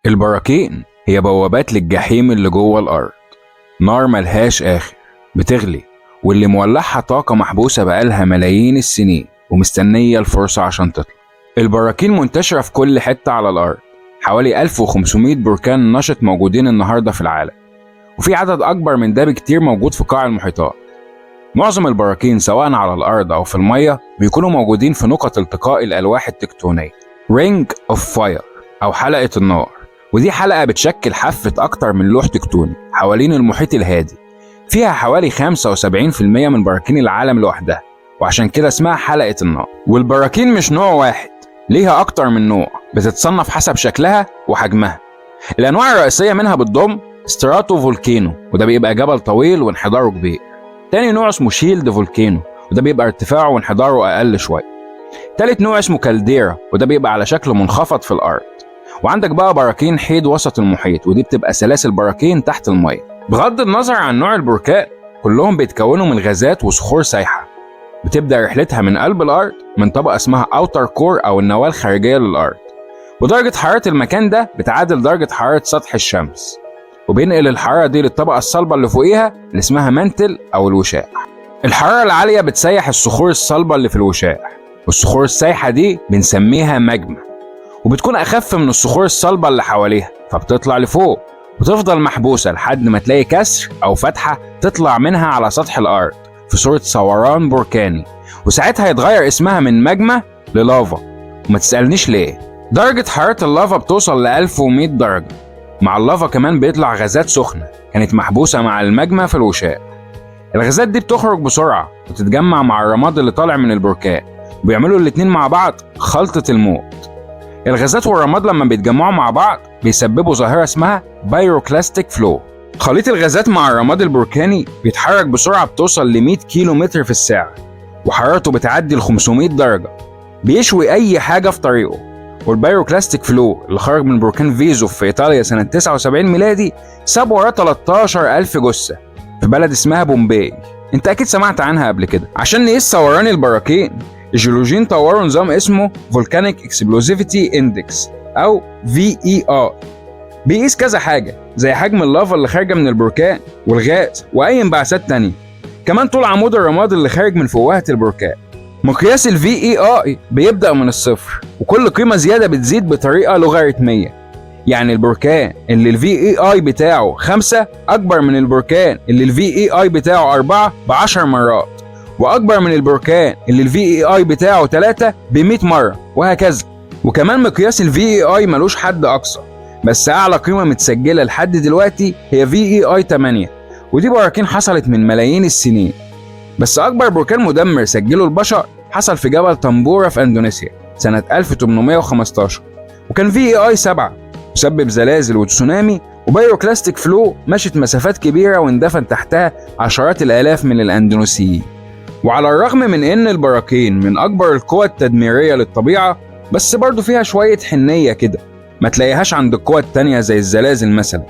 البراكين هي بوابات للجحيم اللي جوه الأرض، نار ملهاش آخر بتغلي واللي مولعها طاقة محبوسة بقالها ملايين السنين ومستنية الفرصة عشان تطلع. البراكين منتشرة في كل حتة على الأرض، حوالي 1500 بركان نشط موجودين النهاردة في العالم، وفي عدد أكبر من ده بكتير موجود في قاع المحيطات. معظم البراكين سواء على الأرض أو في المية بيكونوا موجودين في نقط التقاء الألواح التكتونية Ring of Fire أو حلقة النار، ودي حلقة بتشكل حافة أكتر من لوح تكتوني حوالين المحيط الهادي، فيها حوالي 75% من براكين العالم لوحدها، وعشان كده اسمها حلقة النار. والبراكين مش نوع واحد، ليها أكتر من نوع بتتصنف حسب شكلها وحجمها. الأنواع الرئيسية منها بتضم ستراتو فولكينو، وده بيبقى جبل طويل وانحداره كبير. تاني نوع اسمه شيلد فولكينو، وده بيبقى ارتفاعه وانحداره أقل شوية. تالت نوع اسمه كالديرا، وده بيبقى على شكل منخفض في الأرض. وعندك بقى براكين حيد وسط المحيط، ودي بتبقى سلاسل براكين تحت المية. بغض النظر عن نوع البركان، كلهم بيتكونوا من غازات وصخور سايحة بتبدأ رحلتها من قلب الأرض من طبقة اسمها أوتر كور أو النواة الخارجية للأرض، ودرجة حرارة المكان ده بتعادل درجة حرارة سطح الشمس، وبينقل الحرارة دي للطبقة الصلبة اللي فوقيها اللي اسمها منتل أو الوشاح. الحرارة العالية بتسيح الصخور الصلبة اللي في الوشاح، والصخور السايحة دي بنسميها ماجما، وبتكون أخف من الصخور الصلبة اللي حواليها، فبتطلع لفوق وتفضل محبوسة لحد ما تلاقي كسر أو فتحة تطلع منها على سطح الأرض في صورة ثوران بركاني، وساعتها يتغير اسمها من ماجما للافا. وما تسألنيش ليه. درجة حرارة اللافا بتوصل ل 1100 درجة. مع اللافا كمان بيطلع غازات سخنة كانت محبوسة مع الماجما في الوشاح. الغازات دي بتخرج بسرعة وتتجمع مع الرماد اللي طالع من البركان، وبيعملوا الاتنين مع بعض خلطة الموت. الغازات والرماد لما بيتجمعوا مع بعض بيسببوا ظاهرة اسمها بايروكلاستيك فلو. خليط الغازات مع الرماد البركاني بيتحرك بسرعة بتوصل ل 100 كيلو متر في الساعة، وحرارته بتعدي ال 500 درجة، بيشوي أي حاجة في طريقه. والبايروكلاستيك فلو اللي خرج من بركان فيزوف في إيطاليا سنة 79 ميلادي ساب وراه 13,000 جثة في بلد اسمها بومباي. انت أكيد سمعت عنها قبل كده. عشان نقيس ثوران البراكين، الجيولوجيين طوروا نظام اسمه Volcanic Explosivity Index أو VEI، بيقيس كذا حاجة زي حجم اللافا اللي خارجة من البركان والغاز وأي انبعاثات تانية، كمان طول عمود الرماد اللي خارج من فوهة البركان. مقياس ال VEI بيبدأ من الصفر، وكل قيمة زيادة بتزيد بطريقة لوغاريتمية. يعني البركان اللي ال VEI بتاعه 5 أكبر من البركان اللي ال VEI بتاعه 4 ب10 مرات، وأكبر من البركان اللي ال VEI بتاعه 3 ب100 مرة، وهكذا. وكمان مقياس ال VEI ملوش حد أقصى، بس أعلى قيمة متسجلة لحد دلوقتي هي VEI 8، ودي براكين حصلت من ملايين السنين. بس أكبر بركان مدمر سجله البشر حصل في جبل طنبورة في أندونيسيا سنة 1815، وكان VEI 7، وسبب زلازل وتسونامي وبايروكلاستيك فلو مشت مسافات كبيرة واندفن تحتها عشرات الآلاف من الأندونيسيين. وعلى الرغم من إن البراكين من أكبر القوى التدميرية للطبيعة، بس برضو فيها شوية حنية كده ما تلاقيهاش عند القوى التانية زي الزلازل مثلا.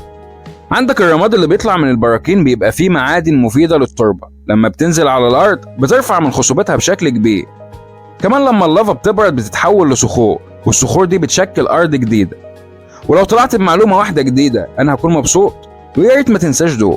عندك الرماد اللي بيطلع من البراكين بيبقى فيه معادن مفيدة للتربة، لما بتنزل على الأرض بترفع من خصوبتها بشكل كبير. كمان لما اللافا بتبرد بتتحول لصخور، والصخور دي بتشكل أرض جديدة. ولو طلعت بمعلومة واحدة جديدة أنا هكون مبسوط، ويا ريت ما تنساش دول.